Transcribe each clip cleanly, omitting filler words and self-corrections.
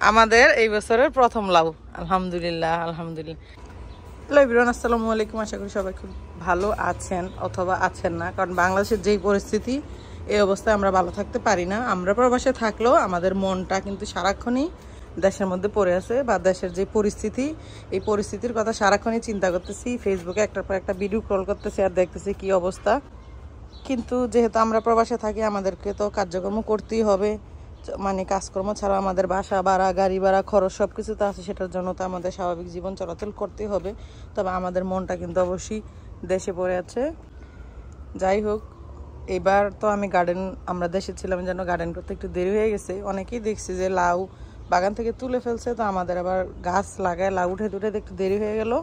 আমাদের এই বছরের প্রথম লাউ। আলহামদুলিল্লাহ আলহামদুলিল্লাহ। হ্যালো এভরিওয়ান, আসসালামু আলাইকুম। আশা করি সবাই খুব ভালো আছেন অথবা আছেন না, কারণ বাংলাদেশের যেই পরিস্থিতি, এই অবস্থায় আমরা ভালো থাকতে পারি না। আমরা প্রবাসে থাকলেও আমাদের মনটা কিন্তু সারাক্ষণই দেশের মধ্যে পড়ে আছে, বা দেশের যে পরিস্থিতি, এই পরিস্থিতির কথা সারাক্ষণই চিন্তা করতেছি। ফেসবুকে একটার পর একটা ভিডিও কল করতেছি আর দেখতেছি কি অবস্থা। কিন্তু যেহেতু আমরা প্রবাসে থাকি, আমাদেরকে তো কার্যক্রম করতেই হবে, মানে কাজকর্ম ছাড়া আমাদের বাসা ভাড়া, গাড়ি ভাড়া, খরচ সব কিছু তো আছে, সেটার জন্য তো আমাদের স্বাভাবিক জীবন চলাচল করতেই হবে। তবে আমাদের মনটা কিন্তু অবশ্যই দেশে পড়ে আছে। যাই হোক, এবার তো আমি আমরা দেশে ছিলাম যেন গার্ডেন করতে একটু দেরি হয়ে গেছে। অনেকেই দেখছি যে লাউ বাগান থেকে তুলে ফেলছে, তো আমাদের আবার গাছ লাগায় লাউ উঠে একটু দেরি হয়ে গেল।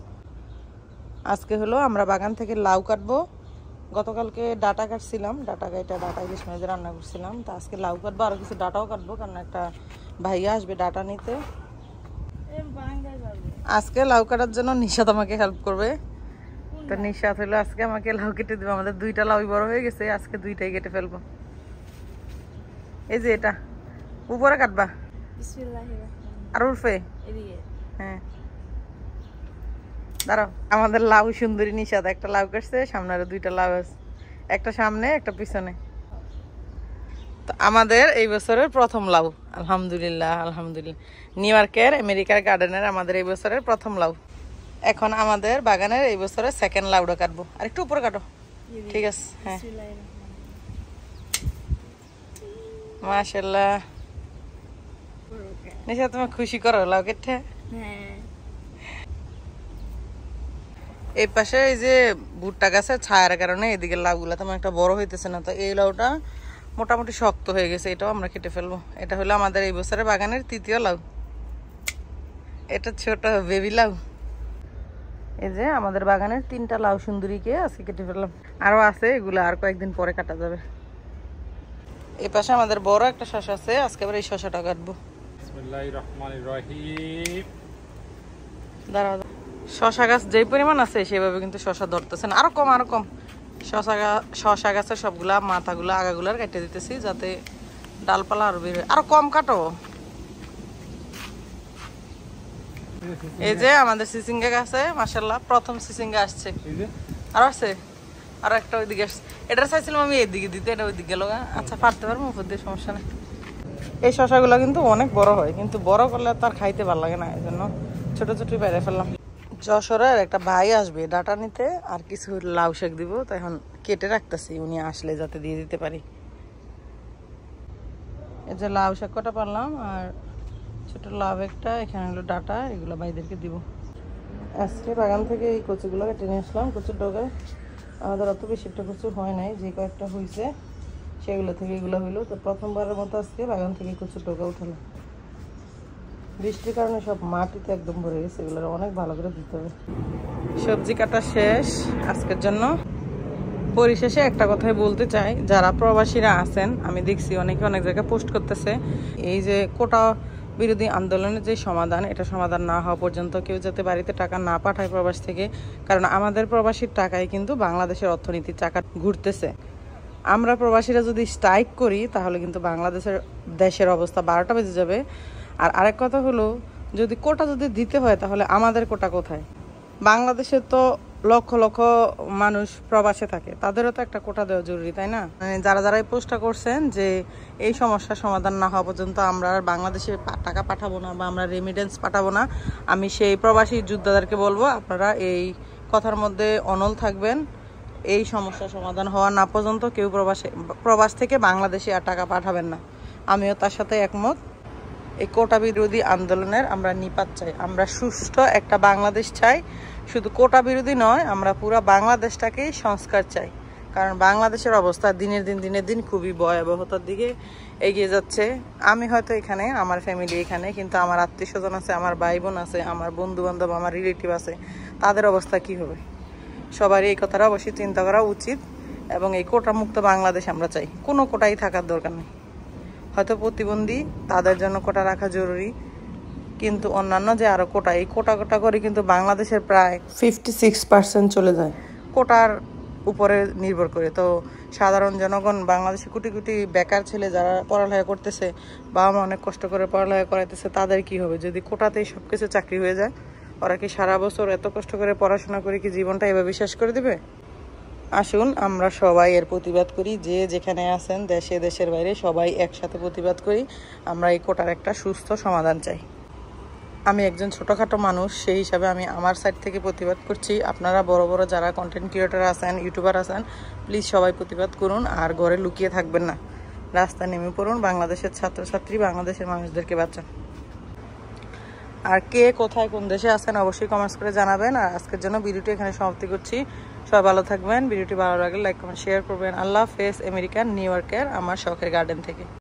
আজকে হলো আমরা বাগান থেকে লাউ কাটবো। গতকালকে ডাটা কাটছিলাম, ডাটা ইলিশ মাছ দিয়ে রান্না করছিলাম। তো আজকে লাউ কাটবো, আরো কিছু ডাটাও কাটবো, কারণ একটা ভাইয়া আসবে ডাটা নিতে। আজকে লাউ কাটার জন্য নিশাত আমাকে হেল্প করবে। তো নিশাত হলো আজকে আমাকে লাউ কেটে দেবো। আমাদের দুইটা লাউ বড় হয়ে গেছে, আজকে দুইটাই কেটে ফেলবো। এই যে এটা উপরে কাটবা আর উর্ফে, হ্যাঁ দাঁড়াও। আমাদের লাউ সুন্দরী নিশাদ একটা লাউ কাটছে, সামনে আরো দুইটা লাউ আছে, একটা সামনে একটা পিছনে। তো আমাদের এই বছরের প্রথম লাউ। আলহামদুলিল্লাহ আলহামদুলিল্লাহ। নিউ ইয়র্কের আমেরিকার গার্ডেনের আমাদের এই বছরের প্রথম লাউ। এখন আমাদের বাগানের এই বছরের সেকেন্ড লাউটা কাটবো। আর একটু উপরে কাটো, ঠিক আছে? হ্যাঁ মাশাআল্লাহ। নিশা তুমি খুশি করো লাউ কেটে? এই পাশে এই যে ভুট্টা গাছের ছায়ার কারণে এদিকে লাউগুলা তেমন একটা বড় হইতেছে না। তো এই লাউটা মোটামুটি শক্ত হয়ে গেছে, এটাও আমরা কেটে ফেলবো। এটা হলো আমাদের এই বছরের বাগানের তৃতীয় লাউ। এটা ছোট বেবি লাউ। এই যে আমাদের বাগানের তিনটা লাউ সুন্দরীকে আজকে কেটে ফেললাম। আরো আছে, এগুলো আর কয়েকদিন পরে কাটা যাবে। এই পাশে আমাদের বড় একটা শসা আছে, আজকে আবার এই শসাটা কাটবো। বিসমিল্লাহির রহমানির রহিম। দাঁড়াও, শসা গাছ যেই পরিমাণ আছে সেভাবে কিন্তু শসা ধরতেছে না, আরো কম। শসা গাছের সবগুলা মাথাগুলা আগাগুলার কেটে দিতেছি, যাতে ডালপালা আরো বের হয়। আরো কম কাটো। এই যে আমাদের সিসিঙ্গা গাছে মাশাআল্লাহ প্রথম সিসিঙ্গা আসছে। আর আছে আর একটা ওইদিকে আসছে। এটা চাইছিলাম আমি এইদিকে দিতে, এটা ওইদিকে গেল। আচ্ছা পারতে পারবো, উপর দিয়ে সমস্যা নেই। এই শসাগুলো কিন্তু অনেক বড় হয়, কিন্তু বড় করলে তার খাইতে ভালো লাগে না, এই জন্য ছোট বাইরে ফেললাম। যশোরের একটা ভাই আসবে ডাটা নিতে, আর কিছু লাউ শাক দিব, তো এখন কেটে রাখতেছি উনি আসলে যাতে দিয়ে দিতে পারি। এই যে লাউ শাক কটা পারলাম, আর ছোট লাউ একটা, এখানে হলো ডাটা, এগুলো ভাইদেরকে দিব। আজকে বাগান থেকে এই কচুগুলো কেটে নিয়ে আসলাম। কচুর ডগায় আমাদের অত বেশি একটা কচু হয় নাই, যে কয়েকটা হয়েছে সেগুলো থেকে এগুলো হইলো। তো প্রথমবারের মতো আজকে বাগান থেকে কচুর ডগা উঠালাম। বৃষ্টির কারণে সব মাটিতে একদম ভরে গেছে, এগুলো অনেক ভালো করে দিতে হবে। সবজি কাটা শেষ আজকের জন্য। পরিশেষে একটা কথাই বলতে চাই, যারা প্রবাসীরা আছেন, আমি দেখছি অনেকে অনেক জায়গায় পোস্ট করতেছে, এই যে কোটা বিরোধী আন্দোলনের যে সমাধান, এটা সমাধান না হওয়া পর্যন্ত কেউ যাতে বাড়িতে টাকা না পাঠায় প্রবাস থেকে, কারণ আমাদের প্রবাসীর টাকায় কিন্তু বাংলাদেশের অর্থনীতির চাকা ঘুরতেছে। আমরা প্রবাসীরা যদি স্ট্রাইক করি তাহলে কিন্তু দেশের অবস্থা 12টা বেজে যাবে। আর আরেক কথা হলো, যদি কোটা দিতে হয় তাহলে আমাদের কোটা কোথায়? বাংলাদেশে তো লক্ষ মানুষ প্রবাসে থাকে, তাদেরও তো একটা কোটা দেওয়া জরুরি, তাই না? যারা এই পোস্টটা করছেন যে এই সমস্যার সমাধান না হওয়া পর্যন্ত আমরা বাংলাদেশে টাকা পাঠাবো না, বা আমরা রেমিটেন্স পাঠাবো না, আমি সেই প্রবাসী যোদ্ধাদেরকে বলবো আপনারা এই কথার মধ্যে অনল থাকবেন। এই সমস্যার সমাধান হওয়া না পর্যন্ত কেউ প্রবাস থেকে বাংলাদেশে আর টাকা পাঠাবেন না। আমিও তার সাথে একমত। এই কোটা বিরোধী আন্দোলনের আমরা নিপাত চাই, আমরা সুষ্ঠু একটা বাংলাদেশ চাই। শুধু কোটা বিরোধী নয়, আমরা পুরো বাংলাদেশটাকেই সংস্কার চাই, কারণ বাংলাদেশের অবস্থা দিনের দিন খুবই ভয়াবহতার দিকে এগিয়ে যাচ্ছে। আমি হয়তো এখানে, আমার ফ্যামিলি এখানে, কিন্তু আমার আত্মীয় স্বজন আছে, আমার ভাই বোন আছে, আমার বন্ধু বান্ধব, আমার রিলেটিভ আছে, তাদের অবস্থা কি হবে? সবারই এই কথাটা অবশ্যই চিন্তা করা উচিত। এবং এই কোটা মুক্ত বাংলাদেশ আমরা চাই, কোনো কোটাই থাকার দরকার নেই। হয়তো প্রতিবন্ধী তাদের জন্য কোটা রাখা জরুরি, কিন্তু অন্যান্য যে আরো কোটা, এই কোটা করে কিন্তু বাংলাদেশের প্রায় 56% চলে যায় কোটার উপরে নির্ভর করে। তো সাধারণ জনগণ, বাংলাদেশে কোটি কোটি বেকার ছেলে যারা পড়ালেখা করতেছে, বাবা মা অনেক কষ্ট করে পড়ালেখা করাইতেছে, তাদের কি হবে যদি কোটাতেই সব কিছু চাকরি হয়ে যায়? ওরা কি সারা বছর এত কষ্ট করে পড়াশোনা করে কি জীবনটা এভাবে শেষ করে দিবে? আসুন আমরা সবাই এর প্রতিবাদ করি, যে যেখানে আছেন দেশে দেশের বাইরে সবাই একসাথে প্রতিবাদ করি। আমরা এই কোটার একটা সুস্থ সমাধান চাই। আমি একজন ছোটোখাটো মানুষ, সেই হিসাবে আমি আমার সাইড থেকে প্রতিবাদ করছি। আপনারা বড় বড় যারা কন্টেন্ট ক্রিয়েটর আছেন, ইউটিউবার আছেন, প্লিজ সবাই প্রতিবাদ করুন আর ঘরে লুকিয়ে থাকবেন না, রাস্তায় নেমে পড়ুন, বাংলাদেশের ছাত্রছাত্রী, বাংলাদেশের মানুষদেরকে বাঁচান। আর কে কোথায় কোন দেশে আছেন অবশ্যই কমেন্টস করে জানাবেন। আর আজকের জন্য ভিডিওটি এখানে সমাপ্তি করছি। সবাই ভালো থাকবেন, ভিডিওটি ভালো লাগলে লাইক কমেন্ট শেয়ার করবেন। আল্লাহ হাফেজ। আমেরিকান নিউ ইয়র্কের আমার শখের গার্ডেন থেকে।